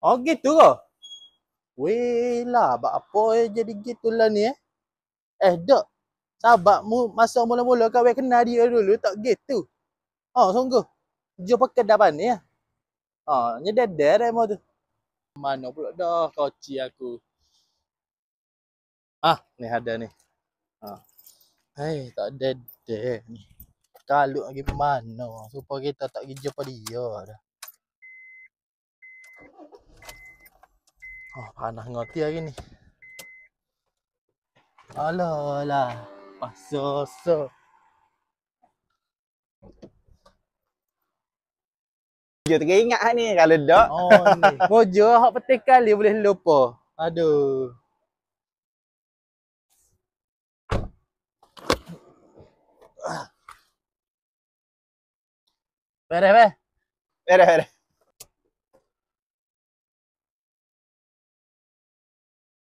Oh gitu ke? Weh lah, bak apa jadi gitu lah ni eh? Dok. Sahabatmu masa mula-mula kau kenal dia dulu tak gitu. Oh, sungguh. Jumpa ke depan ni ya. Oh, nyedar emo tu. Mana pula dah koci aku. Ah, ni ada ni. Ah. Hai, tak ada ni. Kalau lagi mana supaya kita tak pergi jumpa dia dah. Oh, panas ngoti lagi ni. Alah lah. Pasoso. Dia teringat ni kalau dak. Oh ni. Mojo hak petik kali boleh lupa. Aduh. Beres. Beres.